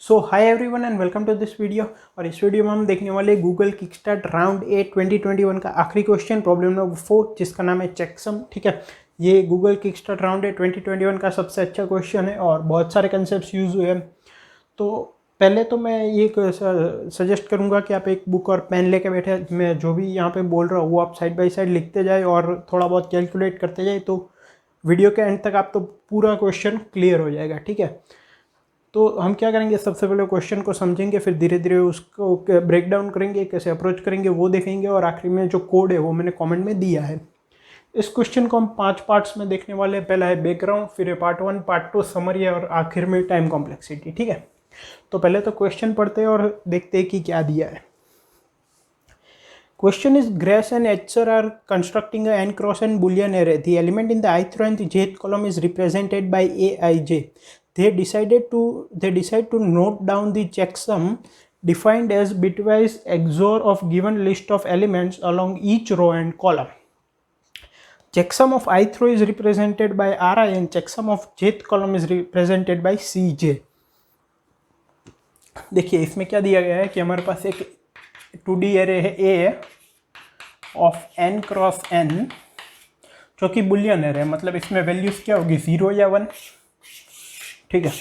So hi everyone and welcome to this video. और इस video में हम देखने वाले गूगल किकस्टार्ट राउंड 8 2021 का आखिरी क्वेश्चन, प्रॉब्लम नंबर 4, जिसका नाम है चेकसम। ठीक है, ये गूगल किकस्टार्ट राउंड 8 2021 का सबसे अच्छा क्वेश्चन है और बहुत सारे कंसेप्ट यूज़ हुए हैं। तो पहले तो मैं ये सजेस्ट करूंगा कि आप एक बुक और पेन लेके बैठे, मैं जो भी यहाँ पे बोल रहा हूँ वो आप साइड बाय साइड लिखते जाए और थोड़ा बहुत कैलकुलेट करते जाए, तो वीडियो के एंड तक आप तो पूरा क्वेश्चन क्लियर हो जाएगा। ठीक है, तो हम क्या करेंगे, सबसे पहले क्वेश्चन को समझेंगे, फिर धीरे धीरे उसको ब्रेक डाउन करेंगे, कैसे अप्रोच करेंगे वो देखेंगे, और आखिरी में जो कोड है वो मैंने कमेंट में दिया है। इस क्वेश्चन को हम 5 पार्ट्स में देखने वाले हैं। पहला है बैकग्राउंड, फिर है पार्ट 1, पार्ट 2 समरी, और आखिर में टाइम कॉम्प्लेक्सिटी। ठीक है, तो पहले तो क्वेश्चन पढ़ते हैं और देखते हैं कि क्या दिया है। Question is, Grace and Etzer are constructing a n cross n Boolean array. The element in the ith row and the jth column is represented by aij. They decide to note down the checksum defined as bitwise XOR of given list of elements along each row and column. Checksum of ith row is represented by ri and checksum of jth column is represented by cj. देखिए इसमें क्या दिया गया है कि हमारे पास एक 2D array है ए ऑफ n क्रॉस n, जो कि बुलियन एरे है, मतलब इसमें वैल्यूज क्या होगी, 0 या 1। ठीक है,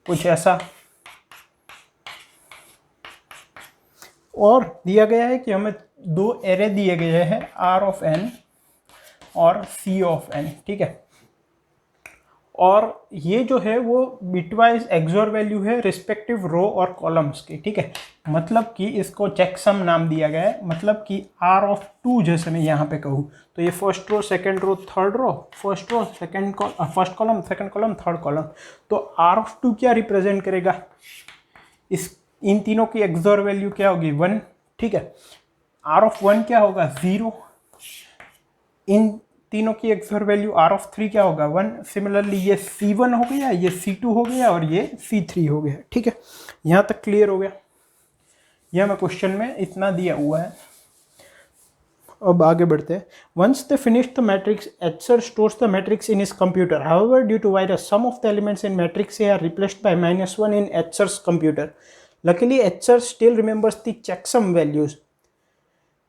कुछ ऐसा। और दिया गया है कि हमें दो एरे दिए गए हैं, r ऑफ n और c ऑफ n। ठीक है, और ये जो है वो बिटवाइज एक्सोर वैल्यू है रिस्पेक्टिव रो और कॉलम्स की। ठीक है, मतलब कि इसको चेकसम नाम दिया गया है, मतलब कि r ऑफ 2 जैसे मैं यहाँ पे कहूँ तो ये first row, second row, third row, first row, first column, second column, third column. तो r ऑफ 2 क्या रिप्रेजेंट करेगा, इन तीनों की एक्सोर वैल्यू क्या होगी, 1। ठीक है, r ऑफ 1 क्या होगा, 0। इन तीनों की एक्सोर वैल्यू r ऑफ 3 क्या होगा, 1। सिमिलरली ये c1 हो गया, ये c2 हो गया और ये c3 हो गया। ठीक है, यहाँ तक क्लियर हो गया। यह मैं क्वेश्चन में इतना दिया हुआ है। अब आगे बढ़ते हैं। Once the finish the matrix, Etzer stores the matrix in his computer. However due to virus, some of the elements in matrix are replaced by -1 in Etzer's computer. Luckily, Etzer still remembers the checksum values.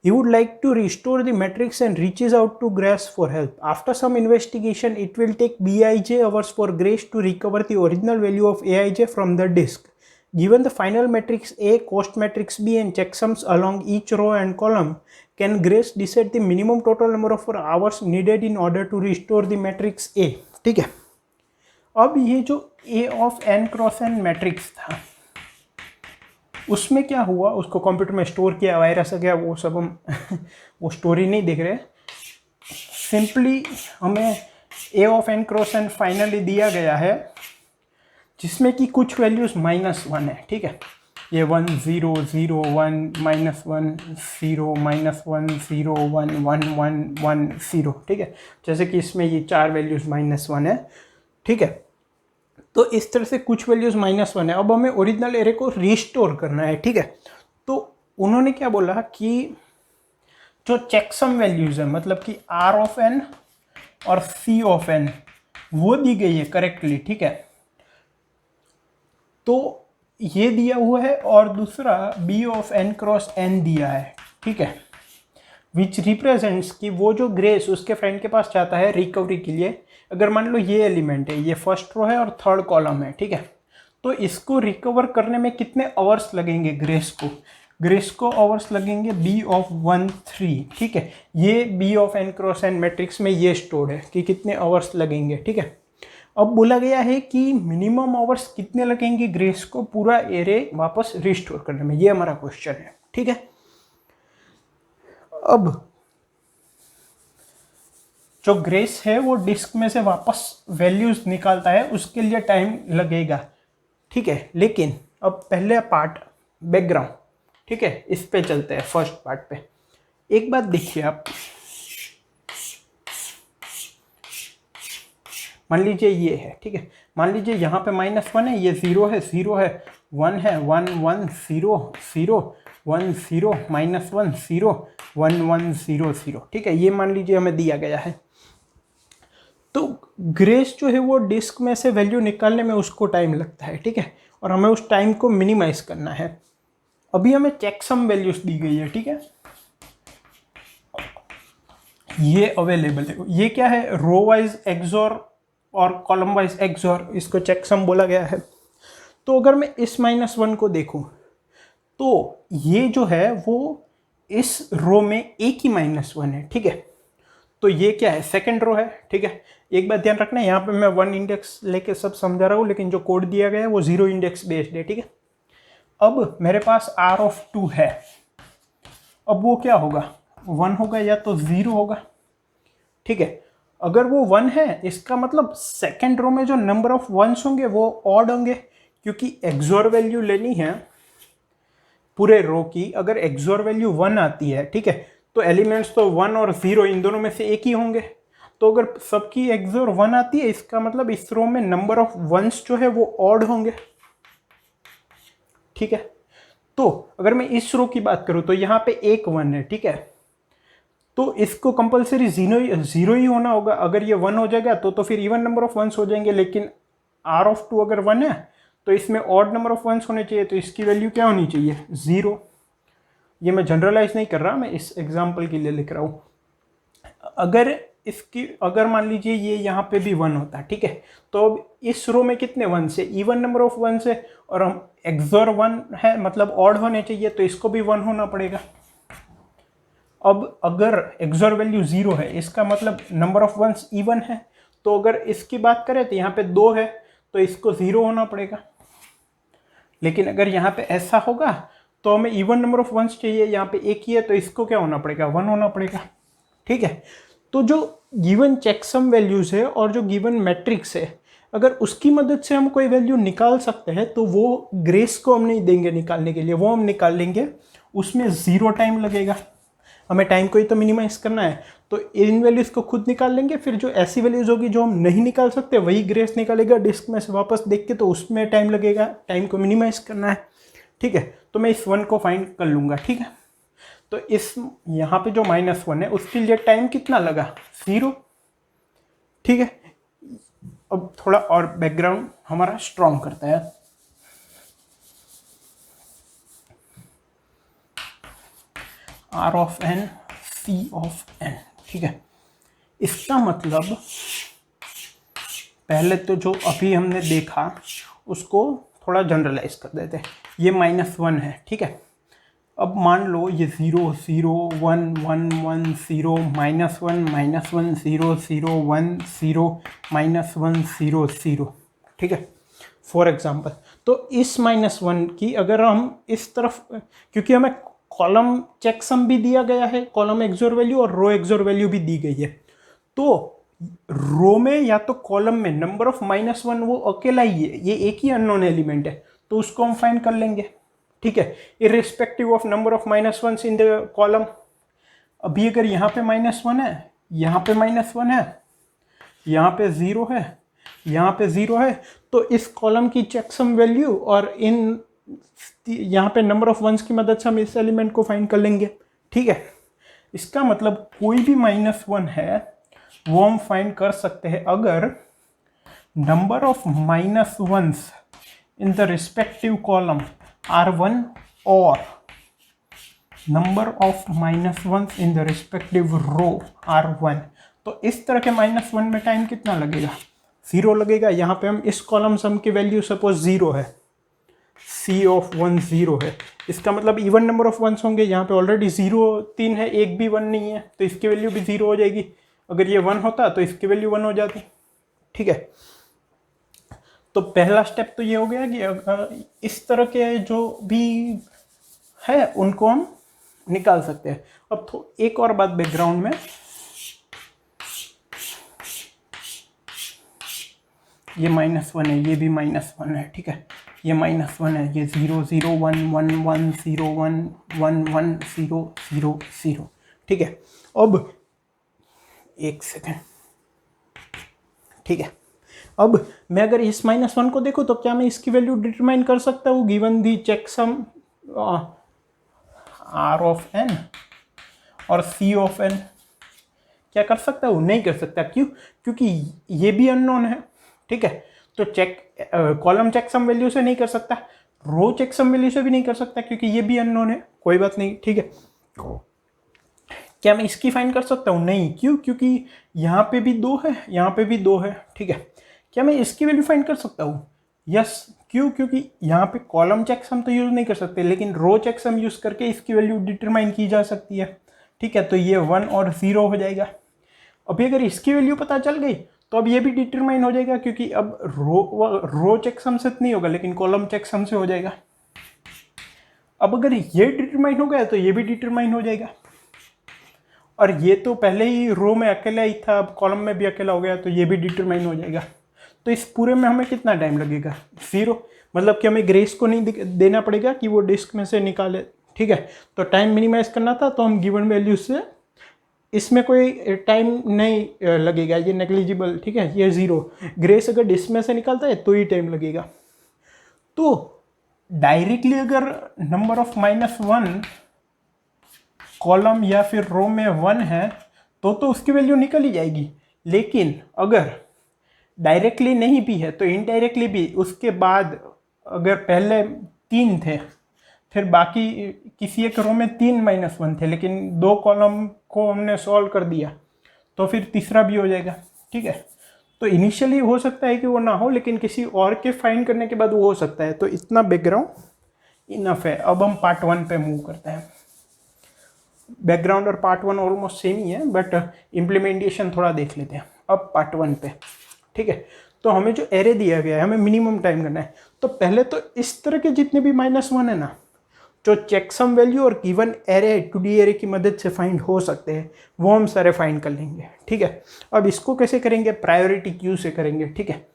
He would like to restore the matrix and reaches out to Grace for help. After some investigation, it will take Bij hours for Grace to recover the original value of Aij from the disk. Given the final matrix A, cost matrix B, and checksums along each row and column, can Grace decide the minimum total number of hours needed in order to restore the matrix A? ठीक है, अब ये जो A of n cross n matrix था, उसमें क्या हुआ, उसको कंप्यूटर में स्टोर किया, वायरस आ गया, वो सब हम वो स्टोरी नहीं देख रहे। सिंपली हमें a of n cross n finally दिया गया है, जिसमें कि कुछ वैल्यूज -1 है। ठीक है, ये 1 0 0 1 -1 0 -1 0 1 1 1 1 0। ठीक है, जैसे कि इसमें ये 4 वैल्यूज -1 है। ठीक है, तो इस तरह से कुछ वैल्यूज -1 है। अब हमें ओरिजिनल एरे को रिस्टोर करना है। ठीक है, तो उन्होंने क्या बोला कि जो चेकसम वैल्यूज है, मतलब कि r ऑफ n और c ऑफ n वो दी गई है करेक्टली। ठीक है, तो ये दिया हुआ है, और दूसरा b of n cross n दिया है। ठीक है, विच रिप्रेजेंट्स कि वो जो ग्रेस उसके फ्रेंड के पास जाता है रिकवरी के लिए, अगर मान लो ये एलिमेंट है, ये फर्स्ट रो है और थर्ड कॉलम है। ठीक है, तो इसको रिकवर करने में कितने आवर्स लगेंगे ग्रेस को आवर्स लगेंगे b ऑफ 1 3। ठीक है, ये b of n cross n matrix में ये स्टोर्ड है कि कितने आवर्स लगेंगे। ठीक है, अब बोला गया है कि मिनिमम आवर्स कितने लगेंगे ग्रेस को पूरा एरे वापस रिस्टोर करने में, ये हमारा क्वेश्चन है। ठीक है, अब जो ग्रेस है वो डिस्क में से वापस वैल्यूज निकालता है, उसके लिए टाइम लगेगा। ठीक है, लेकिन अब पहले पार्ट बैकग्राउंड, ठीक है, इस पे चलते हैं, फर्स्ट पार्ट पे। एक बात देखिए आप, मान लीजिए ये है। ठीक है, मान लीजिए यहाँ पे -1 है, ये 0 है, 0 है, 1 है, 1 1 0 0 1 0 -1 0 1 1 0 0। ठीक है, ये मान लीजिए हमें दिया गया है। तो ग्रेस जो है वो डिस्क में से वैल्यू निकालने में उसको टाइम लगता है। ठीक है, और हमें उस टाइम को मिनिमाइज करना है। अभी हमें चेकसम वैल्यूज दी गई है, ठीक है, ये अवेलेबल है। ये क्या है, रो वाइज एक्सोर और कॉलम वाइज एक्सोर, इसको चेकसम बोला गया है। तो अगर मैं इस -1 को देखूं तो ये जो है वो इस रो में एक ही -1 है, ठीक है। तो ये क्या है, सेकंड रो है, ठीक है। एक बात ध्यान रखना, यहाँ पे मैं 1 इंडेक्स लेके सब समझा रहा हूँ, लेकिन जो कोड दिया गया है वो 0 इंडेक्स बेस्ड है, ठीक है। अब मेरे पास R(2) है, अब वो क्या होगा, 1 होगा या तो 0 होगा, ठीक है। अगर वो 1 है इसका मतलब सेकंड रो में जो नंबर ऑफ वंस होंगे वो ऑड होंगे, क्योंकि एक्सोर वैल्यू लेनी है पूरे रो की। अगर एक्सोर वैल्यू 1 आती है, ठीक है, तो एलिमेंट्स तो 1 और 0 इन दोनों में से एक ही होंगे। तो अगर सबकी एक्सोर 1 आती है इसका मतलब इस रो में नंबर ऑफ वंस जो है वो ऑड होंगे, ठीक है। तो अगर मैं इस रो की बात करूं तो यहाँ पे एक 1 है, ठीक है, तो इसको कंपलसरी जीरो ही होना होगा। अगर ये 1 हो जाएगा तो फिर इवन नंबर ऑफ वंस हो जाएंगे, लेकिन R(2) अगर 1 है तो इसमें ऑड नंबर ऑफ वंस होने चाहिए, तो इसकी वैल्यू क्या होनी चाहिए, 0। ये मैं जनरलाइज नहीं कर रहा, मैं इस एग्जाम्पल के लिए लिख रहा हूँ। अगर मान लीजिए ये यहाँ पे भी 1 होता, ठीक है, तो अब इस रो में कितने 1 है, इवन नंबर ऑफ 1 है, और हम एक्सोर 1 है मतलब ऑड होने चाहिए, तो इसको भी 1 होना पड़ेगा। अब अगर एक्सोर वैल्यू 0 है इसका मतलब नंबर ऑफ वंस इवन है, तो अगर इसकी बात करें तो यहाँ पे 2 है तो इसको 0 होना पड़ेगा। लेकिन अगर यहाँ पे ऐसा होगा तो हमें इवन नंबर ऑफ वंस चाहिए, यहाँ पे एक ही है तो इसको क्या होना पड़ेगा, 1 होना पड़ेगा, ठीक है। तो जो गिवन चेकसम वैल्यूज है और जो गिवन मैट्रिक्स है, अगर उसकी मदद से हम कोई वैल्यू निकाल सकते हैं तो वो ग्रेस को हम नहीं देंगे निकालने के लिए, वो हम निकाल लेंगे, उसमें 0 टाइम लगेगा। हमें टाइम को ही तो मिनिमाइज करना है, तो इन वैल्यूज को खुद निकाल लेंगे। फिर जो ऐसी वैल्यूज होगी जो हम नहीं निकाल सकते वही ग्रेस निकालेगा डिस्क में से वापस देख के, तो उसमें टाइम लगेगा, टाइम को मिनिमाइज करना है, ठीक है। तो मैं इस 1 को फाइंड कर लूँगा, ठीक है। तो इस यहाँ पे जो -1 है उसके लिए टाइम कितना लगा, 0, ठीक है। अब थोड़ा और बैकग्राउंड हमारा स्ट्रॉन्ग करता है। R(n), C(n), ठीक है। इसका मतलब पहले तो जो अभी हमने देखा उसको थोड़ा जनरलाइज कर देते हैं। ये -1 है, ठीक है। अब मान लो ये 0 0 1 1 1 0 -1 -1 0 0 1 0 -1 0 0, ठीक है, फॉर एग्जाम्पल। तो इस -1 की अगर हम इस तरफ, क्योंकि हमें कॉलम चेकसम भी दिया गया है, कॉलम एक्सोर वैल्यू और रो एक्सोर वैल्यू भी दी गई है, तो रो में या तो कॉलम में नंबर ऑफ -1 वो अकेला ही है, ये एक ही अननोन एलिमेंट है, तो उसको हम फाइंड कर लेंगे, ठीक है, irrespective of number of -1 in the column. अभी अगर यहाँ पे -1 है, यहाँ पे -1 है, यहाँ पे 0 है, यहाँ पे 0 है, तो इस कॉलम की चेकसम वैल्यू और इन यहाँ पे नंबर ऑफ वंस की मदद से हम इस एलिमेंट को फाइंड कर लेंगे, ठीक है। इसका मतलब कोई भी -1 है वो हम फाइंड कर सकते हैं अगर number of -1s in the respective column R1 और number of -1s in the respective row R1। तो इस तरह के -1 में टाइम कितना लगेगा, 0 लगेगा। यहाँ पे हम इस कॉलम सम की वैल्यू सपोज 0 है, C(1) 0 है, इसका मतलब इवन नंबर ऑफ वंस होंगे। यहाँ पे ऑलरेडी 0 3 है, एक भी 1 नहीं है, तो इसकी वैल्यू भी 0 हो जाएगी। अगर ये 1 होता तो इसकी वैल्यू 1 हो जाती, ठीक है। तो पहला स्टेप तो ये हो गया कि इस तरह के जो भी है उनको हम निकाल सकते हैं। अब तो एक और बात बैकग्राउंड में, ये -1 है, ये भी -1 है, ठीक है, ये -1 है, ये 0 0 1 1 1 0 1 1 1 0 0 0, ठीक है। अब एक सेकेंड, ठीक है। अब मैं अगर इस -1 को देखूं तो क्या मैं इसकी वैल्यू डिटरमाइन कर सकता हूँ गिवन दी चेकसम R(n) और C(n)? क्या कर सकता हूँ, नहीं कर सकता। क्यों, क्योंकि ये भी अननोन है, ठीक है। तो कॉलम चेकसम वैल्यू से नहीं कर सकता, रो चेकसम वैल्यू से भी नहीं कर सकता क्योंकि ये भी अननोन है। कोई बात नहीं, ठीक है। क्या मैं इसकी फाइंड कर सकता हूँ? नहीं। क्यों? क्योंकि यहाँ पे भी 2 है, यहाँ पे भी 2 है, ठीक है। क्या मैं इसकी वैल्यू फाइंड कर सकता हूँ? यस। क्यों? क्योंकि यहाँ पे कॉलम चेकसम तो यूज़ नहीं कर सकते, लेकिन रो चेकसम यूज़ करके इसकी वैल्यू डिटरमाइन की जा सकती है, ठीक है। तो ये 1 और 0 हो जाएगा। अभी अगर इसकी वैल्यू पता चल गई तो अब ये भी डिटरमाइन हो जाएगा, क्योंकि अब रो चेकसम से नहीं होगा लेकिन कॉलम चेकसम से हो जाएगा। अब अगर ये डिटरमाइन हो गया तो ये भी डिटरमाइन हो जाएगा, और ये तो पहले ही रो में अकेला ही था, अब कॉलम में भी अकेला हो गया तो ये भी डिटरमाइन हो जाएगा। तो इस पूरे में हमें कितना टाइम लगेगा? 0। मतलब कि हमें ग्रेस को नहीं देना पड़ेगा कि वो डिस्क में से निकाले, ठीक है। तो टाइम मिनिमाइज करना था तो हम गिवन वैल्यू से, इसमें कोई टाइम नहीं लगेगा, ये नेग्लिजिबल, ठीक है। ये 0, ग्रेस अगर डिस्क में से निकालता है तो ही टाइम लगेगा। तो डायरेक्टली अगर नंबर ऑफ -1 कॉलम या फिर रो में 1 है तो उसकी वैल्यू निकल ही जाएगी। लेकिन अगर डायरेक्टली नहीं भी है तो इनडायरेक्टली भी, उसके बाद अगर पहले 3 थे फिर बाकी किसी एक रो में 3 -1 थे, लेकिन 2 कॉलम को हमने सॉल्व कर दिया तो फिर तीसरा भी हो जाएगा, ठीक है। तो इनिशियली हो सकता है कि वो ना हो, लेकिन किसी और के फाइंड करने के बाद वो हो सकता है। तो इतना बैकग्राउंड इनफ है। अब हम पार्ट 1 पे मूव करते हैं। बैकग्राउंड और पार्ट 1 ऑलमोस्ट सेम ही है, बट इम्प्लीमेंटेशन थोड़ा देख लेते हैं अब पार्ट 1 पे, ठीक है। तो हमें जो एरे दिया गया है हमें मिनिमम टाइम करना है। तो पहले तो इस तरह के जितने भी -1 है ना, जो चेकसम वैल्यू और गिवन एरे 2D एरे की मदद से फाइंड हो सकते हैं, वो हम सारे फाइंड कर लेंगे, ठीक है। अब इसको कैसे करेंगे? प्रायोरिटी क्यू से करेंगे, ठीक है।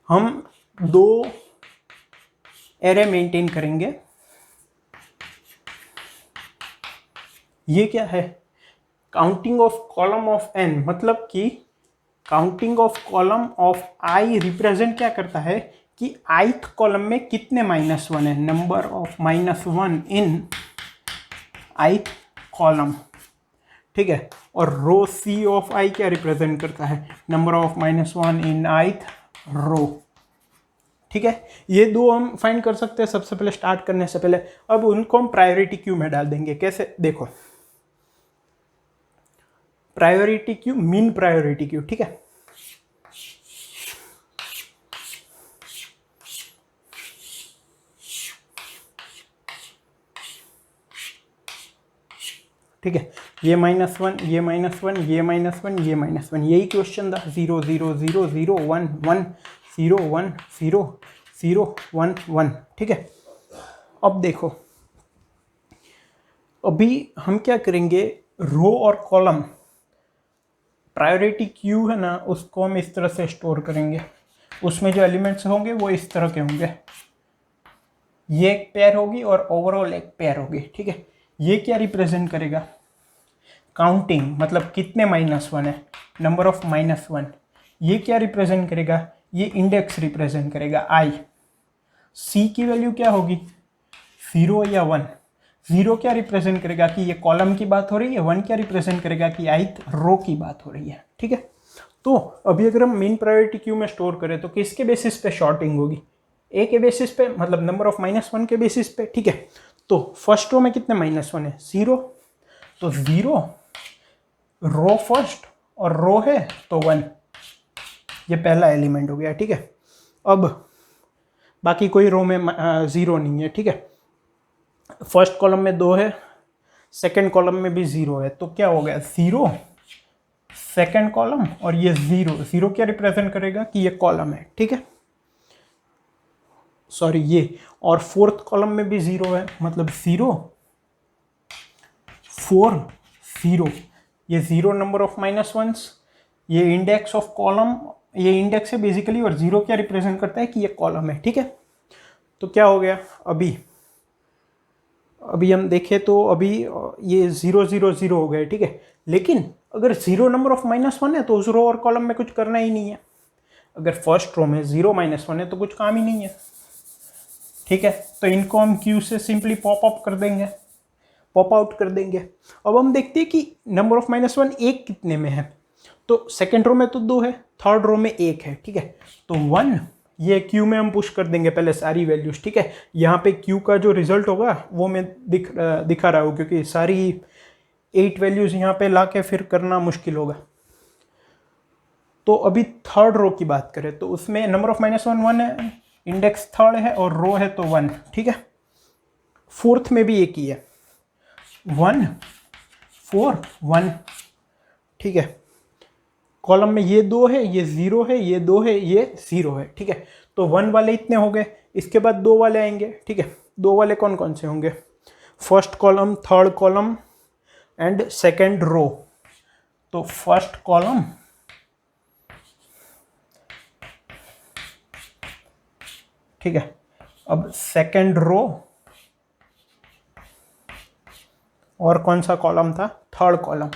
हम 2 एरे मेंटेन करेंगे। ये क्या है? Counting of column of n, मतलब कि counting of column of i represent क्या करता है कि ith कॉलम में कितने -1 है, number of -1 in ith column, ठीक है। और रो c ऑफ i क्या रिप्रेजेंट करता है? नंबर ऑफ -1 इन ith रो, ठीक है। ये 2 हम फाइंड कर सकते हैं सबसे पहले, स्टार्ट करने से पहले। अब उनको हम प्रायोरिटी क्यू में डाल देंगे। कैसे? देखो, priority queue, mean priority queue, ठीक है। ठीक है, ये -1, ये -1, ये -1, ये -1, यही क्वेश्चन था। 0 0 0 0 1 1 0 1 0 0 1 1, ठीक है। अब देखो, अभी हम क्या करेंगे, रो और कॉलम, प्रायोरिटी क्यू है ना, उसको हम इस तरह से स्टोर करेंगे। उसमें जो एलिमेंट्स होंगे वो इस तरह के होंगे। ये एक पेयर होगी और ओवरऑल एक पेयर होगी, ठीक है। ये क्या रिप्रेजेंट करेगा? काउंटिंग, मतलब कितने -1 है, नंबर ऑफ -1। ये क्या रिप्रेजेंट करेगा? ये इंडेक्स रिप्रेजेंट करेगा i। c की वैल्यू क्या होगी? 0 या 1। 0 क्या रिप्रेजेंट करेगा कि ये कॉलम की बात हो रही है, 1 क्या रिप्रेजेंट करेगा कि ith रो की बात हो रही है, ठीक है। तो अभी अगर हम मेन प्रायोरिटी क्यू में स्टोर करें तो किसके बेसिस पे शॉर्टिंग होगी? ए के बेसिस पे, मतलब नंबर ऑफ -1 के बेसिस पे, ठीक है। तो फर्स्ट रो में कितने -1 है? 0। तो 0 रो फर्स्ट और रो है तो 1, ये पहला एलिमेंट हो गया, ठीक है। अब बाकी कोई रो में 0 नहीं है, ठीक है। फर्स्ट कॉलम में 2 है, सेकंड कॉलम में भी 0 है, तो क्या हो गया? 0 सेकंड कॉलम और ये 0। 0 क्या रिप्रेजेंट करेगा कि ये कॉलम है, ठीक है। सॉरी, ये, और फोर्थ कॉलम में भी 0 है, मतलब 0 4 0, ये 0 नंबर ऑफ -1s, ये इंडेक्स ऑफ कॉलम, ये इंडेक्स है बेसिकली, और 0 क्या रिप्रेजेंट करता है कि ये कॉलम है, ठीक है। तो क्या हो गया? अभी हम देखें तो अभी ये 0 0 0 हो गए, ठीक है। लेकिन अगर 0 नंबर ऑफ -1 है तो उस रो और कॉलम में कुछ करना ही नहीं है। अगर फर्स्ट रो में 0 -1 है तो कुछ काम ही नहीं है, ठीक है। तो इनको हम क्यू से सिंपली पॉप अप कर देंगे, पॉप आउट कर देंगे। अब हम देखते हैं कि नंबर ऑफ -1 एक कितने में है। तो सेकेंड रो में तो 2 है, थर्ड रो में 1 है, ठीक है। तो 1 ये क्यू में हम पुश कर देंगे पहले सारी वैल्यूज, ठीक है। यहाँ पे क्यू का जो रिजल्ट होगा वो मैं दिखा रहा हूँ, क्योंकि सारी 8 वैल्यूज यहाँ पे ला के फिर करना मुश्किल होगा। तो अभी थर्ड रो की बात करें तो उसमें नंबर ऑफ -1 1 है, इंडेक्स थर्ड है और रो है तो 1, ठीक है। फोर्थ में भी एक ही है, 1 4 1, ठीक है। कॉलम में ये 2 है, ये 0 है, ये 2 है, ये 0 है, ठीक है। तो 1 वाले इतने हो गए, इसके बाद 2 वाले आएंगे, ठीक है। 2 वाले कौन कौन से होंगे? First column, third column and second row. तो फर्स्ट कॉलम, ठीक है। अब सेकेंड रो, और कौन सा कॉलम था? Third column,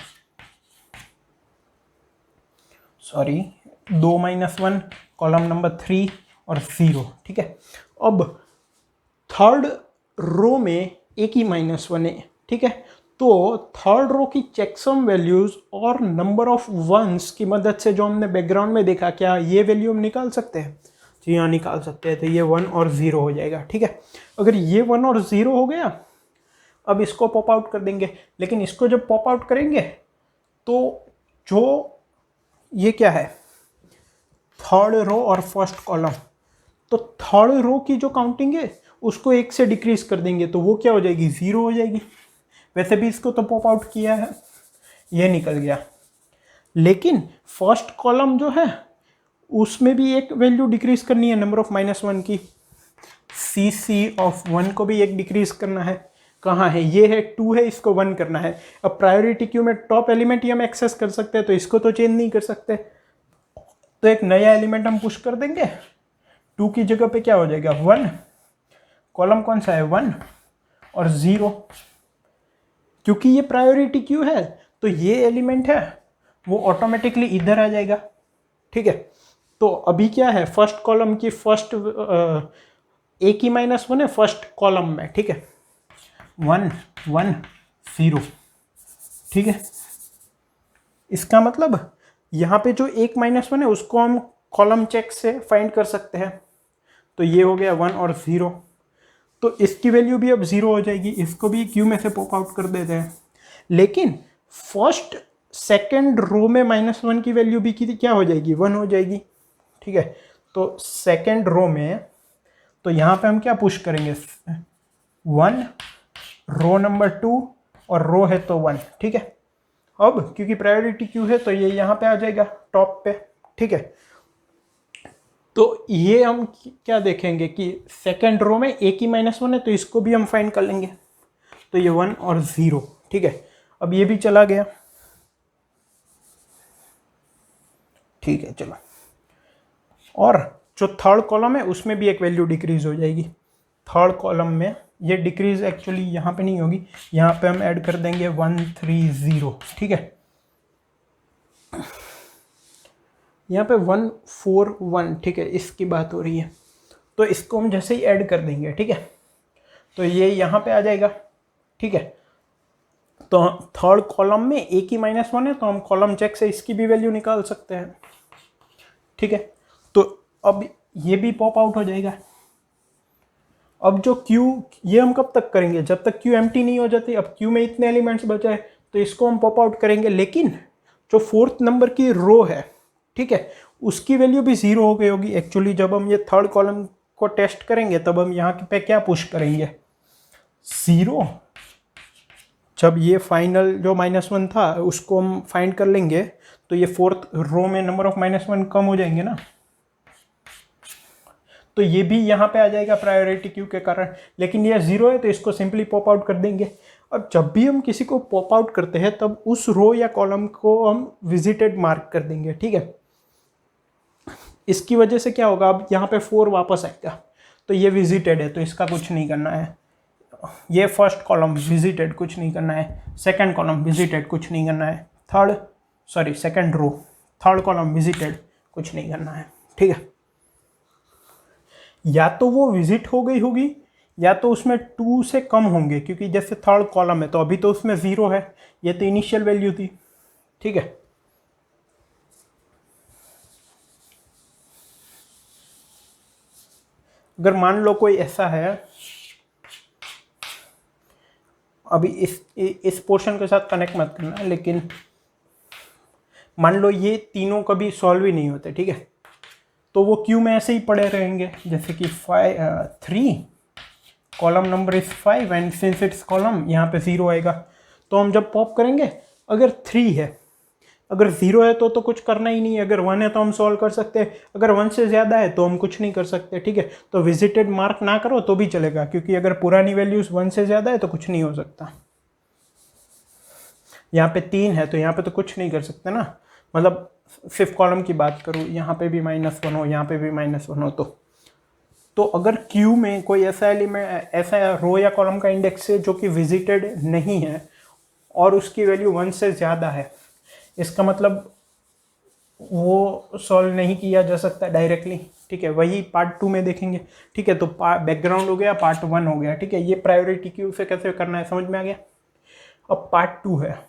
sorry 2 -1, column number 3 और 0, ठीक है। अब थर्ड रो में एक ही -1 है, ठीक है। तो थर्ड रो की चेकसम वैल्यूज और नंबर ऑफ वंस की मदद से जो हमने बैकग्राउंड में देखा, क्या ये वैल्यू हम निकाल सकते हैं? जी हाँ, निकाल सकते हैं। तो ये 1 और 0 हो जाएगा, ठीक है। अगर ये 1 और 0 हो गया, अब इसको पॉप आउट कर देंगे। लेकिन इसको जब पॉप आउट करेंगे तो जो ये क्या है, थर्ड रो और फर्स्ट कॉलम, तो थर्ड रो की जो काउंटिंग है उसको 1 से डिक्रीज कर देंगे, तो वो क्या हो जाएगी? 0 हो जाएगी। वैसे भी इसको तो पॉप आउट किया है, ये निकल गया। लेकिन फर्स्ट कॉलम जो है उसमें भी एक वैल्यू डिक्रीज करनी है, नंबर ऑफ -1 की। सी ऑफ 1 को भी एक डिक्रीज करना है। कहाँ है? ये है 2 है, इसको 1 करना है। अब प्रायोरिटी क्यू में टॉप एलिमेंट ही हम एक्सेस कर सकते हैं, तो इसको तो चेंज नहीं कर सकते। तो एक नया एलिमेंट हम पुश कर देंगे, 2 की जगह पे क्या हो जाएगा? 1। कॉलम कौन सा है? 1 और 0। क्योंकि ये प्रायोरिटी क्यू है तो ये एलिमेंट है वो ऑटोमेटिकली इधर आ जाएगा, ठीक है। तो अभी क्या है, फर्स्ट कॉलम की फर्स्ट एक ही -1 है फर्स्ट कॉलम में, ठीक है। 1 1 0, ठीक है। इसका मतलब यहाँ पे जो एक -1 है उसको हम कॉलम चेक से फाइंड कर सकते हैं। तो ये हो गया 1 और 0। तो इसकी वैल्यू भी अब 0 हो जाएगी, इसको भी क्यू में से पॉप आउट कर देते हैं। लेकिन फर्स्ट सेकेंड रो में -1 की वैल्यू भी क्या हो जाएगी? 1 हो जाएगी, ठीक है। तो सेकेंड रो में, तो यहाँ पे हम क्या पुश करेंगे? 1, रो नंबर 2 और रो है तो 1, ठीक है। अब क्योंकि प्रायोरिटी क्यू है तो ये यहाँ पे आ जाएगा टॉप पे, ठीक है। तो ये हम क्या देखेंगे कि सेकेंड रो में एक ही -1 है, तो इसको भी हम फाइंड कर लेंगे। तो ये 1 और 0, ठीक है। अब ये भी चला गया, ठीक है, चलो। और जो थर्ड कॉलम है उसमें भी एक वैल्यू डिक्रीज हो जाएगी। थर्ड कॉलम में ये डिक्रीज एक्चुअली यहाँ पे नहीं होगी, यहाँ पे हम ऐड कर देंगे 1 3 0, ठीक है। यहाँ पे 1 4 1, ठीक है, इसकी बात हो रही है। तो इसको हम जैसे ही ऐड कर देंगे, ठीक है, तो ये यहाँ पे आ जाएगा, ठीक है। तो थर्ड कॉलम में एक ही -1 है, तो हम कॉलम चेक से इसकी भी वैल्यू निकाल सकते हैं, ठीक है। तो अब ये भी पॉप आउट हो जाएगा। अब जो क्यू, ये हम कब तक करेंगे? जब तक क्यू एम्प्टी नहीं हो जाती। अब क्यू में इतने एलिमेंट्स बचे हैं तो इसको हम पॉप आउट करेंगे, लेकिन जो फोर्थ नंबर की रो है, ठीक है, उसकी वैल्यू भी 0 हो गई होगी। एक्चुअली जब हम ये थर्ड कॉलम को टेस्ट करेंगे तब हम यहाँ पे क्या पुश करेंगे? 0। जब ये फाइनल जो -1 था उसको हम फाइंड कर लेंगे तो ये फोर्थ रो में नंबर ऑफ -1 कम हो जाएंगे ना, तो ये भी यहाँ पे आ जाएगा प्रायोरिटी क्यू के कारण। लेकिन ये 0 है तो इसको सिंपली पॉप आउट कर देंगे। अब जब भी हम किसी को पॉप आउट करते हैं तब उस रो या कॉलम को हम विजिटेड मार्क कर देंगे, ठीक है। इसकी वजह से क्या होगा, अब यहाँ पे 4 वापस आएगा, तो ये विजिटेड है तो इसका कुछ नहीं करना है। ये फर्स्ट कॉलम विजिटेड, कुछ नहीं करना है। सेकंड कॉलम विजिटेड, कुछ नहीं करना है। Second row, third column visited, कुछ नहीं करना है, ठीक है। या तो वो विजिट हो गई होगी या तो उसमें 2 से कम होंगे, क्योंकि जैसे थर्ड कॉलम है तो अभी तो उसमें 0 है, ये तो इनिशियल वैल्यू थी, ठीक है। अगर मान लो कोई ऐसा है, अभी इस पोर्शन के साथ कनेक्ट मत करना, लेकिन मान लो ये तीनों कभी सॉल्व ही नहीं होते, ठीक है, तो वो क्यू में ऐसे ही पड़े रहेंगे, जैसे कि 3 column number is 5 and since it's column यहाँ पे 0 आएगा। तो हम जब पॉप करेंगे, अगर 3 है, अगर 0 है तो कुछ करना ही नहीं है, अगर 1 है तो हम सॉल्व कर सकते हैं, अगर 1 से ज़्यादा है तो हम कुछ नहीं कर सकते, ठीक है। तो विजिटेड मार्क ना करो तो भी चलेगा, क्योंकि अगर पुरानी वैल्यूज 1 से ज़्यादा है तो कुछ नहीं हो सकता। यहाँ पे 3 है तो यहाँ पे तो कुछ नहीं कर सकते ना, मतलब 5th कॉलम की बात करूँ, यहाँ पे भी -1 हो, यहाँ पे भी -1 हो, तो अगर क्यू में कोई ऐसा एलिमेंट, ऐसा रो या कॉलम का इंडेक्स है जो कि विजिटेड नहीं है और उसकी वैल्यू 1 से ज़्यादा है, इसका मतलब वो सॉल्व नहीं किया जा सकता डायरेक्टली, ठीक है। वही पार्ट 2 में देखेंगे, ठीक है। तो बैकग्राउंड हो गया, पार्ट 1 हो गया, ठीक है। ये प्रायोरिटी क्यू से कैसे करना है समझ में आ गया। अब पार्ट 2 है,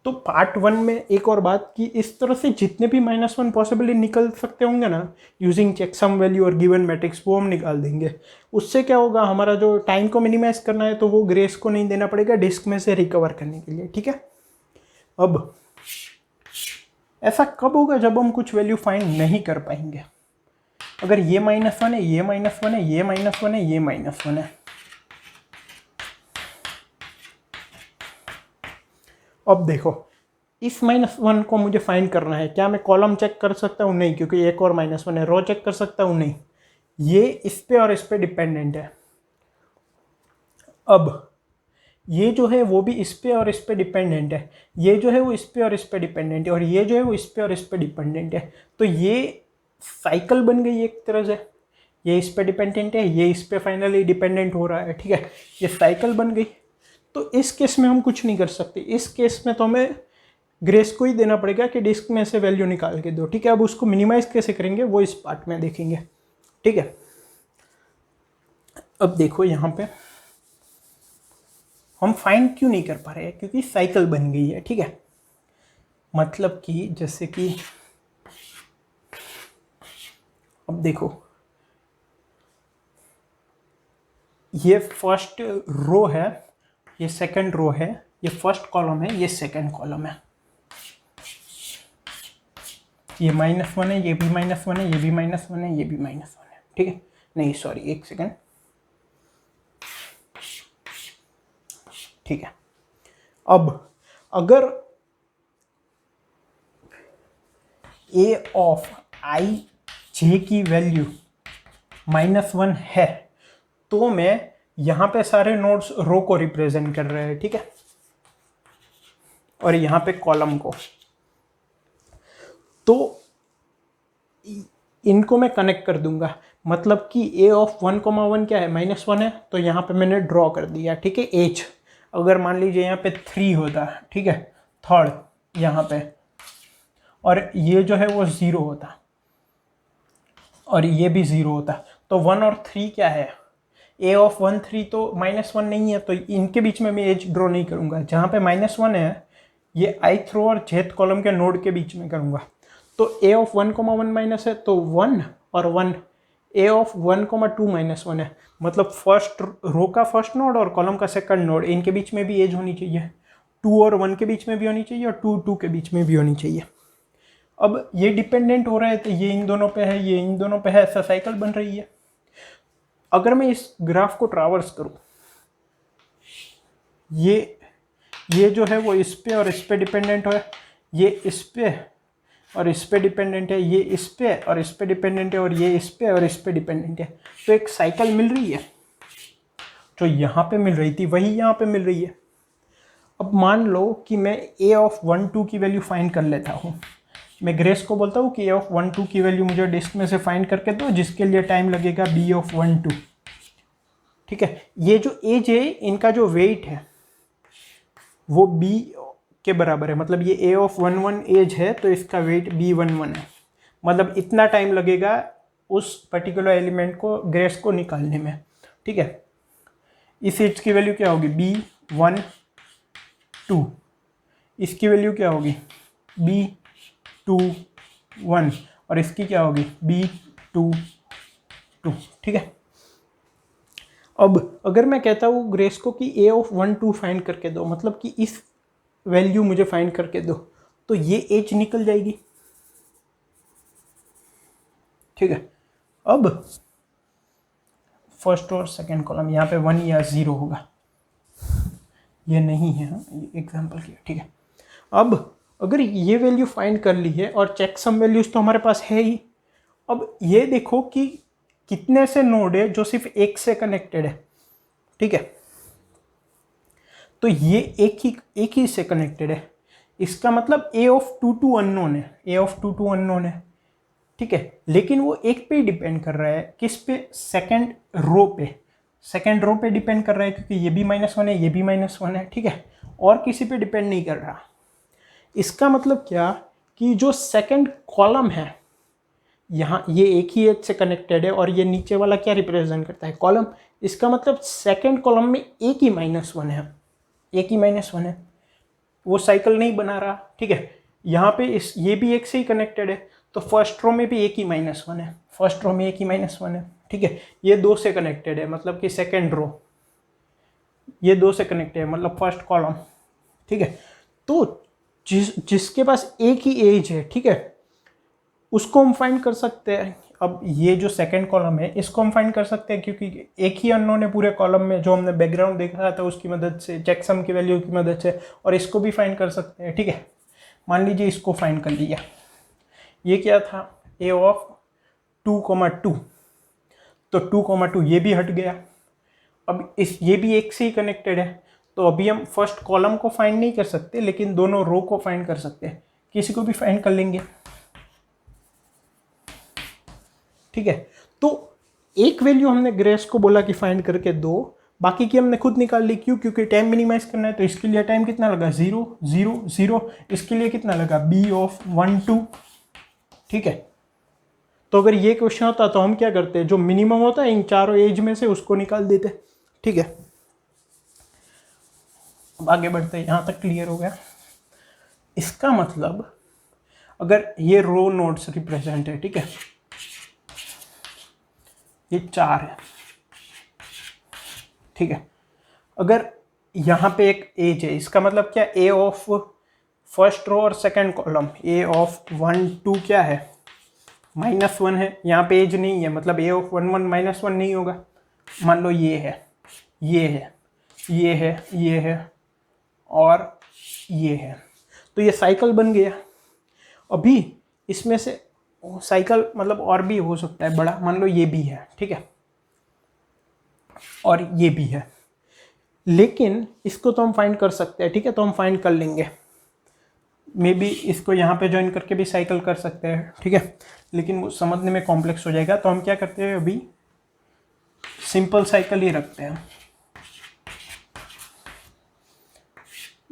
तो पार्ट 1 में एक और बात कि इस तरह से जितने भी -1 पॉसिबली निकल सकते होंगे ना, यूजिंग चेकसम वैल्यू और गिवन मैट्रिक्स, वो हम निकाल देंगे। उससे क्या होगा, हमारा जो टाइम को मिनिमाइज करना है तो वो ग्रेस को नहीं देना पड़ेगा डिस्क में से रिकवर करने के लिए, ठीक है। अब ऐसा कब होगा, जब हम कुछ वैल्यू फाइंड नहीं कर पाएंगे। अगर ये -1 है, ये -1 है, ये -1 है, ये -1 है, अब देखो इस -1 को मुझे फाइंड करना है, क्या मैं कॉलम चेक कर सकता हूँ? नहीं, क्योंकि एक और -1 है। रो चेक कर सकता हूँ? नहीं, ये इस पे और इस पे डिपेंडेंट है। अब ये जो है वो भी इस पे और इस पे डिपेंडेंट है, ये जो है वो इस पे और इस पे डिपेंडेंट है, और ये जो है वो इस पे और इस पे डिपेंडेंट है। तो ये साइकिल बन गई एक तरह से, ये इस पे डिपेंडेंट है, ये इस पे फाइनली डिपेंडेंट हो रहा है, ठीक है। ये साइकिल बन गई। तो इस केस में हम कुछ नहीं कर सकते, इस केस में तो हमें ग्रेस को ही देना पड़ेगा कि डिस्क में से वैल्यू निकाल के दो, ठीक है। अब उसको मिनिमाइज कैसे करेंगे वो इस पार्ट में देखेंगे, ठीक है। अब देखो यहाँ पे हम फाइंड क्यों नहीं कर पा रहे हैं, क्योंकि साइकिल बन गई है, ठीक है। मतलब कि जैसे कि अब देखो ये फर्स्ट रो है, ये सेकंड रो है, ये फर्स्ट कॉलम है, ये सेकंड कॉलम है, ये -1 है, ये भी -1 है, ये भी -1 है, ये भी -1 है, ठीक है। नहीं सॉरी, एक सेकंड, ठीक है। अब अगर a ऑफ i j की वैल्यू -1 है तो मैं यहाँ पे सारे नोड्स रो को रिप्रेजेंट कर रहे हैं, ठीक है, और यहाँ पे कॉलम को। तो इनको मैं कनेक्ट कर दूंगा, मतलब कि a ऑफ 1,1 क्या है, -1 है, तो यहाँ पे मैंने ड्रॉ कर दिया, ठीक है। h अगर मान लीजिए यहाँ पे 3 होता, ठीक है, थर्ड यहाँ पे, और ये जो है वो 0 होता और ये भी 0 होता, तो 1 और 3 क्या है, a ऑफ 1 3 तो -1 नहीं है, तो इनके बीच में मैं एज ड्रॉ नहीं करूँगा। जहाँ पे -1 है ये ith रो और jth कॉलम के नोड के बीच में करूँगा। तो a ऑफ 1,1 माइनस है तो 1 और 1, a ऑफ 1,2 -1 है, मतलब फर्स्ट रो का फर्स्ट नोड और कॉलम का सेकंड नोड, इनके बीच में भी एज होनी चाहिए, 2 और 1 के बीच में भी होनी चाहिए और 2 2 के बीच में भी होनी चाहिए। अब ये डिपेंडेंट हो रहा है तो ये इन दोनों पे है, ये इन दोनों पे है, ऐसा साइकिल बन रही है। अगर मैं इस ग्राफ को ट्रावर्स करूं, ये जो है वो इस पे और इस पे डिपेंडेंट है, ये इस पे और इस पे डिपेंडेंट है, ये इस पे और इस पे डिपेंडेंट है, और ये इस पे और इस पे डिपेंडेंट है। तो एक साइकिल मिल रही है, जो यहाँ पे मिल रही थी वही यहाँ पे मिल रही है। अब मान लो कि मैं a ऑफ 1 2 की वैल्यू फाइंड कर लेता हूँ, मैं ग्रेस को बोलता हूँ कि a ऑफ 1 2 की वैल्यू मुझे डिस्क में से फाइंड करके दो, जिसके लिए टाइम लगेगा b ऑफ 1 2, ठीक है। ये जो एज है इनका जो वेट है वो b के बराबर है, मतलब ये a ऑफ 1 1 एज है तो इसका वेट b11 है, मतलब इतना टाइम लगेगा उस पर्टिकुलर एलिमेंट को ग्रेस को निकालने में, ठीक है। इस एज की वैल्यू क्या होगी, b1 2, इसकी वैल्यू क्या होगी b2 1, और इसकी क्या होगी B2 2, ठीक है। अब अगर मैं कहता हूँ ग्रेस को कि A ऑफ 1 2 फाइंड करके दो, मतलब कि इस वैल्यू मुझे फाइंड करके दो, तो ये एज निकल जाएगी, ठीक है। अब फर्स्ट और सेकंड कॉलम यहाँ पे 1 या 0 होगा, ये नहीं है, हाँ ये एग्जाम्पल किया, ठीक है। अब अगर ये वैल्यू फाइंड कर ली है और चेक सम वैल्यूज तो हमारे पास है ही, अब ये देखो कि कितने से नोड है जो सिर्फ एक से कनेक्टेड है, ठीक है। तो ये एक ही से कनेक्टेड है, इसका मतलब A ऑफ 2 2 अननोन है, A ऑफ 2 2 अननोन है, ठीक है। लेकिन वो एक पे ही डिपेंड कर रहा है, किस पे, सेकंड रो पे, सेकंड रो पे डिपेंड कर रहा है, क्योंकि ये भी -1 है, ये भी -1 है, ठीक है, और किसी पे डिपेंड नहीं कर रहा। इसका मतलब क्या कि जो सेकंड कॉलम है यहाँ, ये एक ही एज से कनेक्टेड है, और ये नीचे वाला क्या रिप्रेजेंट करता है, कॉलम। इसका मतलब सेकंड कॉलम में एक ही -1 है, एक ही -1 है, वो साइकिल नहीं बना रहा, ठीक है। यहाँ पे ये भी एक से ही कनेक्टेड है, तो फर्स्ट रो में भी एक ही -1 है, फर्स्ट रो में एक ही -1 है, ठीक है। ये 2 से कनेक्टेड है, मतलब कि सेकंड रो, ये 2 से कनेक्टेड है, मतलब फर्स्ट कॉलम, ठीक है। तो जिसके पास एक ही एज है, ठीक है, उसको हम फाइंड कर सकते हैं। अब ये जो सेकंड कॉलम है इसको हम फाइंड कर सकते हैं, क्योंकि एक ही अननोन है पूरे कॉलम में, जो हमने बैकग्राउंड देखा था उसकी मदद से, चेकसम की वैल्यू की मदद से, और इसको भी फाइंड कर सकते हैं, ठीक है। मान लीजिए इसको फाइंड कर लिया, ये क्या था, A ऑफ 2 2, तो 2 2 ये भी हट गया। अब ये भी एक से ही कनेक्टेड है, तो अभी हम फर्स्ट कॉलम को फाइंड नहीं कर सकते, लेकिन दोनों रो को फाइंड कर सकते हैं, किसी को भी फाइंड कर लेंगे, ठीक है। तो एक वैल्यू हमने ग्रेस को बोला कि फाइंड करके दो, बाकी की हमने खुद निकाल ली, क्यों, क्योंकि टाइम मिनिमाइज करना है, तो इसके लिए टाइम कितना लगा, 0 0 0, इसके लिए कितना लगा, B ऑफ 1 2, ठीक है। तो अगर ये क्वेश्चन होता तो हम क्या करते, जो मिनिमम होता है इन चारों एज में से उसको निकाल देते, ठीक है। अब आगे बढ़ते हैं, यहां तक क्लियर हो गया। इसका मतलब अगर ये रो नोड्स रिप्रेजेंट है, ठीक है, ये 4 है, ठीक है। अगर यहाँ पे एक एज है, इसका मतलब क्या, A ऑफ फर्स्ट रो और सेकंड कॉलम, A ऑफ 1 2 क्या है, -1 है, यहाँ पे एज नहीं है, मतलब A ऑफ 1 1 -1 नहीं होगा। मान लो ये है, ये है, ये है, ये है, और ये है, तो ये साइकिल बन गया। अभी इसमें से साइकिल मतलब और भी हो सकता है बड़ा, मान लो ये भी है, ठीक है, और ये भी है, लेकिन इसको तो हम फाइंड कर सकते हैं, ठीक है, तो हम फाइंड कर लेंगे। मे बी इसको यहाँ पे ज्वाइन करके भी साइकिल कर सकते हैं, ठीक है, लेकिन वो समझने में कॉम्प्लेक्स हो जाएगा, तो हम क्या करते हैं, अभी सिंपल साइकिल ही रखते हैं।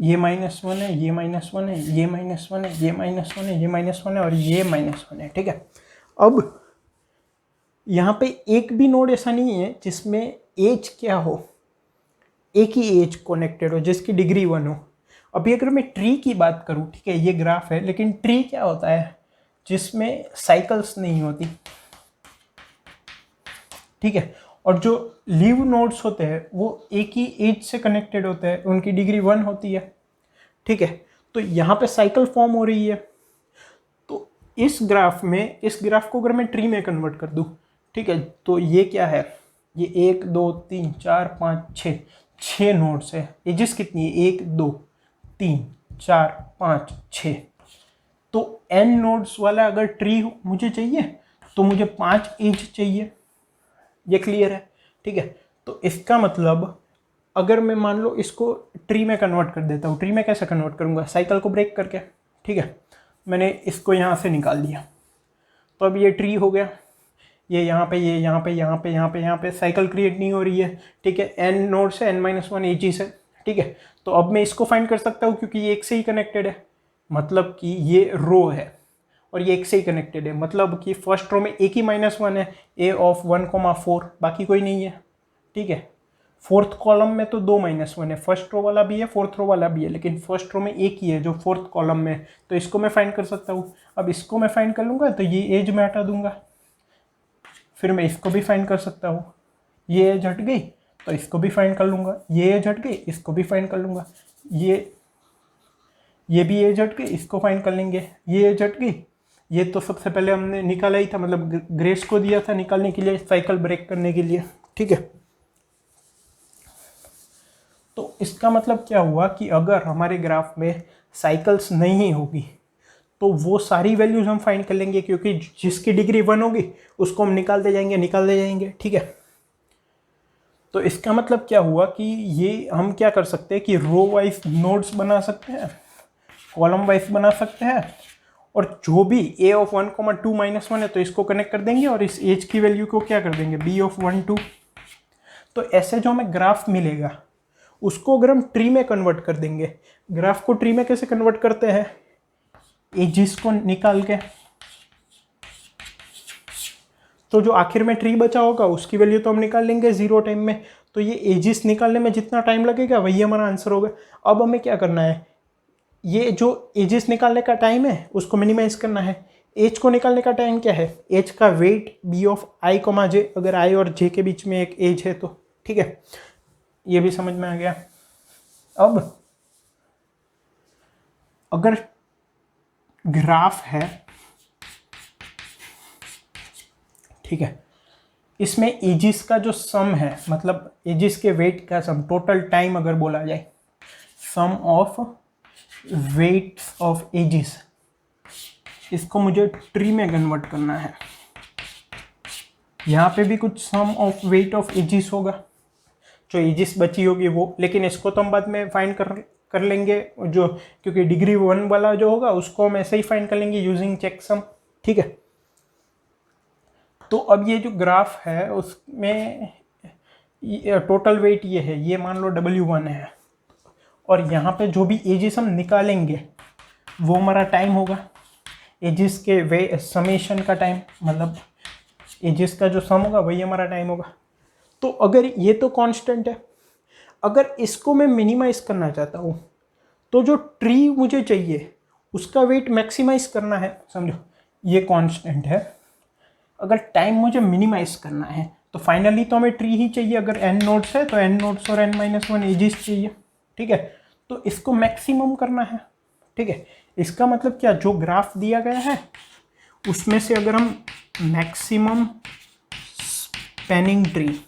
ये -1 है, ये -1 है, ये -1 है, ये -1 है, ये -1 है, और ये -1 है, ठीक है। अब यहाँ पे एक भी नोड ऐसा नहीं है जिसमें एज क्या हो, एक ही एज कनेक्टेड हो, जिसकी डिग्री 1 हो। अभी अगर मैं ट्री की बात करूँ, ठीक है, ये ग्राफ है, लेकिन ट्री क्या होता है, जिसमें साइकिल्स नहीं होती, ठीक है, और जो लीव नोड्स होते हैं वो एक ही एज से कनेक्टेड होते हैं, उनकी डिग्री 1 होती है, ठीक है। तो यहाँ पे साइकिल फॉर्म हो रही है, तो इस ग्राफ में, इस ग्राफ को अगर मैं ट्री में कन्वर्ट कर दूँ, ठीक है, तो ये क्या है, ये 1 2 3 4 5 6 नोड्स है, एजेस कितनी है, 1 2 3 4 5 6, तो n नोड्स वाला अगर ट्री मुझे चाहिए तो मुझे 5 एज चाहिए, ये क्लियर है, ठीक है। तो इसका मतलब अगर मैं मान लो इसको ट्री में कन्वर्ट कर देता हूँ, ट्री में कैसे कन्वर्ट करूँगा, साइकिल को ब्रेक करके, ठीक है, मैंने इसको यहाँ से निकाल दिया, तो अब ये ट्री हो गया, ये यहाँ पे, ये यहाँ पे, यहाँ पे, यहाँ पे, यहाँ पे साइकिल क्रिएट नहीं हो रही है, ठीक है, n नोड से n-1 एजेस है, ठीक है। तो अब मैं इसको फाइंड कर सकता हूँ, क्योंकि ये एक से ही कनेक्टेड है, मतलब कि ये रो है और ये एक से ही कनेक्टेड है, मतलब कि फर्स्ट रो में एक ही -1 है, A ऑफ 1 4, बाकी कोई नहीं है, ठीक है। फोर्थ कॉलम में तो 2 - 1 है, फर्स्ट रो वाला भी है, फोर्थ रो वाला भी है, लेकिन फर्स्ट रो में एक ही है जो फोर्थ कॉलम में है, तो इसको मैं फाइंड कर सकता हूँ। अब इसको मैं फाइंड कर लूँगा तो ये एज में हटा दूंगा, फिर मैं इसको भी फाइंड कर सकता हूँ, ये एज हट गई तो इसको भी फाइंड कर लूँगा, ये एज हट गई इसको भी फाइंड कर लूँगा, ये भी एज हट गई इसको फाइंड कर लेंगे, ये एज हट गई, ये तो सबसे पहले हमने निकाला ही था, मतलब ग्रेस को दिया था निकालने के लिए, साइकिल ब्रेक करने के लिए, ठीक है। तो इसका मतलब क्या हुआ कि अगर हमारे ग्राफ में साइकिल्स नहीं होगी तो वो सारी वैल्यूज हम फाइंड कर लेंगे, क्योंकि जिसकी डिग्री 1 होगी उसको हम निकालते जाएंगे, ठीक है। तो इसका मतलब क्या हुआ कि ये हम क्या कर सकते हैं कि रो वाइज नोड्स बना सकते हैं, कॉलम वाइज बना सकते हैं, और जो भी a ऑफ 1, 2 - 1 है तो इसको कनेक्ट कर देंगे और इस एज की वैल्यू को क्या कर देंगे b ऑफ 1, 2। तो ऐसे जो हमें ग्राफ मिलेगा उसको अगर हम ट्री में कन्वर्ट कर देंगे, ग्राफ को ट्री में कैसे कन्वर्ट करते हैं, एजिस को निकाल के, तो जो आखिर में ट्री बचा होगा उसकी वैल्यू तो हम निकाल लेंगे 0 टाइम में, तो ये एजिस निकालने में जितना टाइम लगेगा वही हमारा आंसर होगा। अब हमें क्या करना है, ये जो एजिस निकालने का टाइम है उसको मिनिमाइज करना है। एज को निकालने का टाइम क्या है, एज का weight b of i, j, अगर i और j के बीच में एक एज है तो, ठीक है, ये भी समझ में आ गया। अब अगर ग्राफ है, ठीक है, इसमें एजिस का जो सम है, मतलब एजिस के वेट का सम, टोटल टाइम अगर बोला जाए, सम ऑफ वेट्स ऑफ एजिस, इसको मुझे ट्री में कन्वर्ट करना है। यहाँ पे भी कुछ सम ऑफ वेट ऑफ एजिस होगा, जो एजिस बची होगी वो, लेकिन इसको तो हम बाद में फाइंड कर लेंगे, जो क्योंकि डिग्री 1 वाला जो होगा उसको हम ऐसे ही फाइंड कर लेंगे यूजिंग चेकसम, ठीक है। तो अब ये जो ग्राफ है उसमें टोटल वेट ये है, ये मान लो W1 है, और यहाँ पे जो भी एजिस हम निकालेंगे वो हमारा टाइम होगा, एजिस के वे समेशन का टाइम, मतलब एजिस का जो सम होगा वही हमारा टाइम होगा। तो अगर ये तो कांस्टेंट है, अगर इसको मैं मिनिमाइज करना चाहता हूँ तो जो ट्री मुझे चाहिए उसका वेट मैक्सिमाइज करना है, समझो ये कांस्टेंट है, अगर टाइम मुझे मिनिमाइज करना है तो फाइनली तो हमें ट्री ही चाहिए, अगर n नोड्स है तो n नोड्स और n - 1 एजिस चाहिए, ठीक है। तो इसको मैक्सिमम करना है, ठीक है। इसका मतलब क्या, जो ग्राफ दिया गया है उसमें से अगर हम मैक्सिमम स्पैनिंग ट्री,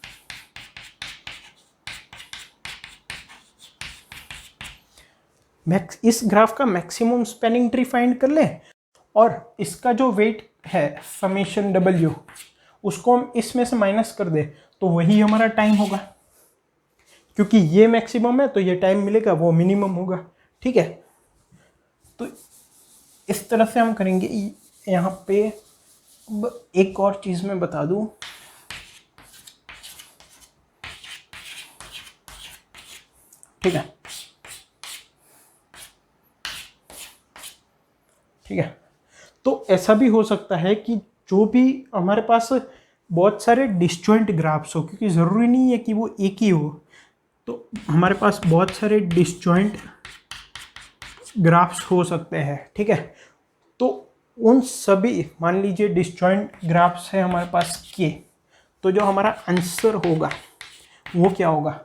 इस ग्राफ का मैक्सिमम स्पैनिंग ट्री फाइंड कर लें और इसका जो वेट है समेशन W उसको हम इसमें से माइनस कर दे तो वही हमारा टाइम होगा, क्योंकि ये मैक्सिमम है तो ये टाइम मिलेगा वो मिनिमम होगा, ठीक है। तो इस तरह से हम करेंगे। यहाँ पे अब एक और चीज़ मैं बता दूं, ठीक है, ठीक है। तो ऐसा भी हो सकता है कि जो भी हमारे पास बहुत सारे डिस्जॉइंट ग्राफ्स हो, क्योंकि ज़रूरी नहीं है कि वो एक ही हो, तो हमारे पास बहुत सारे डिस्जॉइंट ग्राफ्स हो सकते हैं, ठीक है। तो उन सभी, मान लीजिए डिस्जॉइंट ग्राफ्स है हमारे पास के, तो जो हमारा आंसर होगा वो क्या होगा,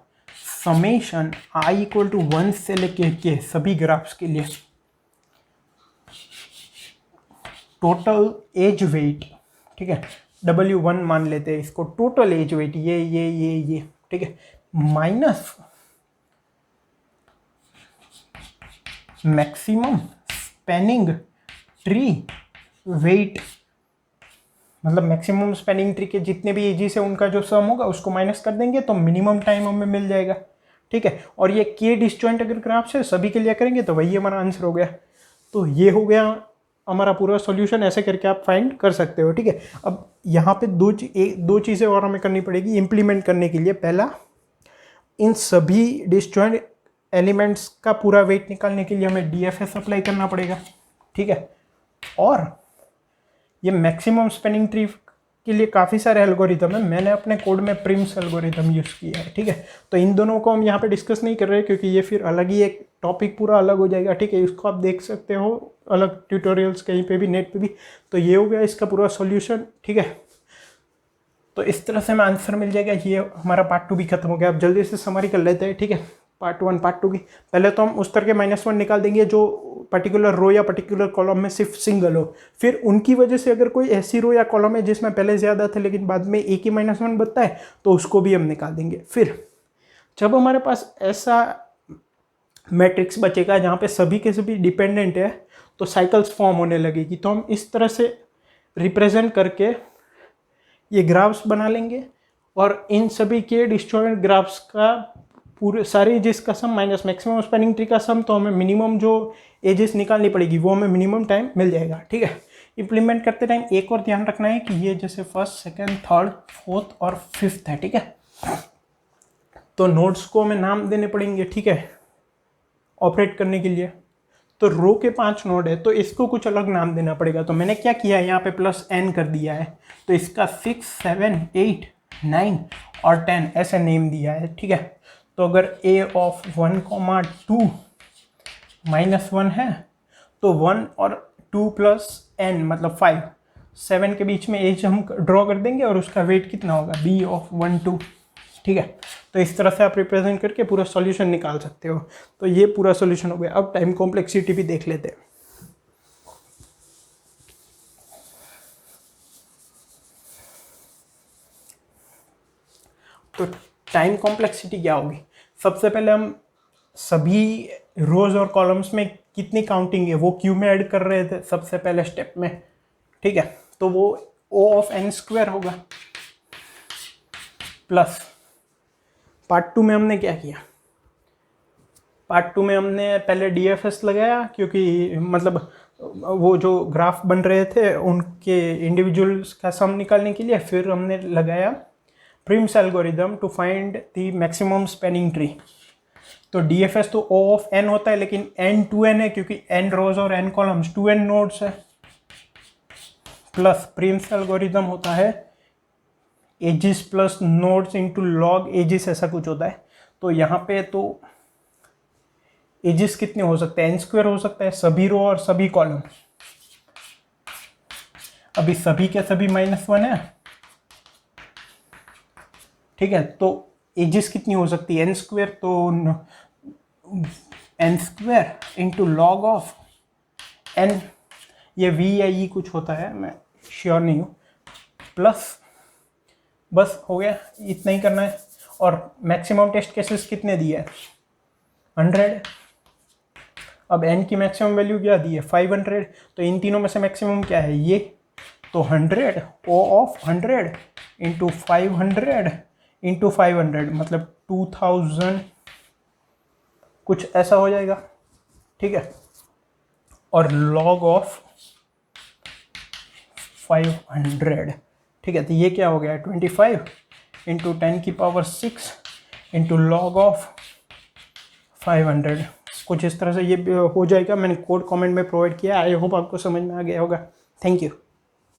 समेशन i = 1 से लेके के सभी ग्राफ्स के लिए टोटल एज वेट, ठीक है, W1 मान लेते हैं इसको, टोटल एज वेट ये, ठीक है, minus maximum spanning tree weight, मतलब मैक्सिमम स्पैनिंग ट्री के जितने भी एजिस है उनका जो सम होगा उसको माइनस कर देंगे तो मिनिमम टाइम हमें मिल जाएगा, ठीक है। और ये के डिस्जॉइंट अगर ग्राफ्स है सभी के लिए करेंगे तो वही हमारा आंसर हो गया। तो ये हो गया हमारा पूरा सॉल्यूशन, ऐसे करके आप फाइंड कर सकते हो, ठीक है। अब यहाँ पे दो चीज़ें और हमें करनी पड़ेगी इम्प्लीमेंट करने के लिए। पहला, इन सभी डिस्जॉइंट एलिमेंट्स का पूरा वेट निकालने के लिए हमें DFS अप्लाई करना पड़ेगा, ठीक है। और ये मैक्सिमम स्पैनिंग ट्री के लिए काफ़ी सारे एल्गोरिदम है, मैंने अपने कोड में प्रिम्स एल्गोरिदम यूज़ किया है, ठीक है। तो इन दोनों को हम यहाँ पे डिस्कस नहीं कर रहे क्योंकि ये फिर अलग ही एक टॉपिक पूरा अलग हो जाएगा, ठीक है। इसको आप देख सकते हो अलग ट्यूटोरियल्स कहीं पे भी, नेट पे भी। तो ये हो गया इसका पूरा सॉल्यूशन, ठीक है। तो इस तरह से हमें आंसर मिल जाएगा। ये हमारा पार्ट 2 भी खत्म हो गया। अब जल्दी से समरी कर लेते हैं, ठीक है। पार्ट 1 पार्ट 2 की पहले तो हम उस तरह के -1 निकाल देंगे जो पर्टिकुलर रो या पर्टिकुलर कॉलम में सिर्फ सिंगल हो। फिर उनकी वजह से अगर कोई ऐसी रो या कॉलम है जिसमें पहले ज़्यादा थे लेकिन बाद में एक ही -1 बनता है तो उसको भी हम निकाल देंगे। फिर जब हमारे पास ऐसा मैट्रिक्स बचेगा जहाँ पे सभी के सभी डिपेंडेंट है तो साइकिल्स फॉर्म होने लगेगी। तो हम इस तरह से रिप्रेजेंट करके ये ग्राफ्स बना लेंगे और इन सभी के डिस्जॉइंट ग्राफ्स का पूरे सारी एजेस का सम माइनस मैक्सिमम स्पैनिंग ट्री का सम, तो हमें मिनिमम जो एजेस निकालनी पड़ेगी वो हमें मिनिमम टाइम मिल जाएगा, ठीक है। इम्प्लीमेंट करते टाइम एक और ध्यान रखना है कि ये जैसे फर्स्ट, सेकंड, थर्ड, फोर्थ और फिफ्थ है, ठीक है। तो नोड्स को हमें नाम देने पड़ेंगे, ठीक है, ऑपरेट करने के लिए। तो रो के 5 नोड है तो इसको कुछ अलग नाम देना पड़ेगा। तो मैंने क्या किया है, यहाँ पे +n कर दिया है। तो इसका 6, 7, 8, 9 और 10 ऐसे नेम दिया है, ठीक है। तो अगर a ऑफ 1, 2 -1 है तो 1 और 2 + n मतलब 5, 7 के बीच में एज हम ड्रॉ कर देंगे और उसका वेट कितना होगा, b ऑफ 1, 2, ठीक है। तो इस तरह से आप रिप्रेजेंट करके पूरा सॉल्यूशन निकाल सकते हो। तो ये पूरा सॉल्यूशन हो गया। अब टाइम कॉम्प्लेक्सिटी भी देख लेते हैं। तो टाइम कॉम्प्लेक्सिटी क्या होगी, सबसे पहले हम सभी रोज और कॉलम्स में कितनी काउंटिंग है वो क्यू में ऐड कर रहे थे सबसे पहले स्टेप में, ठीक है। तो वो O ऑफ n² होगा प्लस पार्ट 2 में हमने क्या किया, पार्ट 2 में हमने पहले DFS लगाया क्योंकि मतलब वो जो ग्राफ बन रहे थे उनके इंडिविजुअल्स का सम निकालने के लिए। फिर हमने लगाया Prim's algorithm to find the maximum spanning tree. तो DFS तो O ऑफ n होता है लेकिन n 2n है क्योंकि n रोज और n कॉलम्स 2n नोड्स है, प्लस प्रिम्स एल्गोरिदम होता है edges plus nodes into log edges, ऐसा कुछ होता है। तो यहाँ पे तो एजिस कितने हो सकते हैं, n² हो सकता है सभी रो और सभी कॉलम। अभी सभी के सभी -1 है, ठीक है। तो एजिस कितनी हो सकती है, n², तो n² into log of n, ये v या e कुछ होता है, मैं श्योर नहीं हूँ, प्लस बस हो गया, इतना ही करना है। और मैक्सिमम टेस्ट केसेस कितने दिए हैं, 100। अब n की मैक्सिमम वैल्यू क्या दी है, 500। तो इन तीनों में से मैक्सिमम क्या है, ये। तो 100 O ऑफ 100 इंटू 500 इंटू 500 मतलब 2000 कुछ ऐसा हो जाएगा, ठीक है। और log ऑफ 500, ठीक है। तो ये क्या हो गया, 25 इंटू 10⁶ इंटू लॉग ऑफ 500, कुछ इस तरह से ये हो जाएगा। मैंने कोड कमेंट में प्रोवाइड किया। आई होप आपको समझ में आ गया होगा। Thank you.